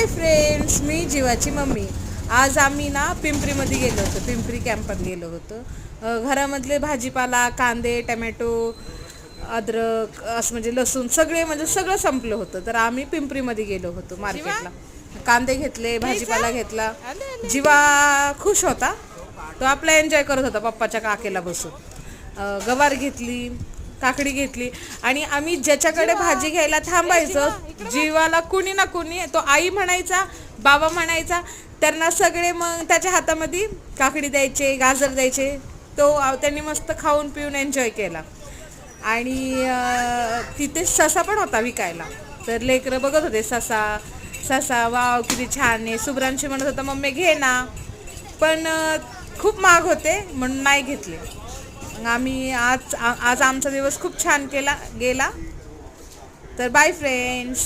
Hi friends, मी जीवाची mummy. आज आम्ही ना पिंपरीमध्ये गेलो होतो, पिंपरी कॅम्पात गेलो होतो. घरामधले भाजीपाला, कांदे, टमॅटो, अद्रक असं म्हणजे लसूण सगळं संपलं होतं. तर आम्ही पिंपरीमध्ये गेलो होतो मार्केटला. कांदे घेतले, भाजीपाला घेतला. जीवा खुश होता, तो आपला एन्जॉय करत होता पप्पाच्या काकेला बसून. गवार घेतली, काकडी घेतली आणि आम्ही ज्याच्याकडे भाजी घ्यायला थांबायचं, जीवाला कुणी ना कुणी, तो आई म्हणायचा, बाबा म्हणायचा, त्यांना सगळे मग त्याच्या हातामध्ये काकडी द्यायचे, गाजर द्यायचे. त्यांनी मस्त खाऊन पिऊन एन्जॉय केला. आणि तिथे ससा पण होता विकायला. तर लेकरं बघत होते ससा वाव किती छान आहे. शुभ्रांशी म्हणत होता मम्मी घे ना, पण खूप महाग होते म्हणून नाही घेतले. आम्ही आज आमचा दिवस खूप छान गेला. तर बाय फ्रेंड्स.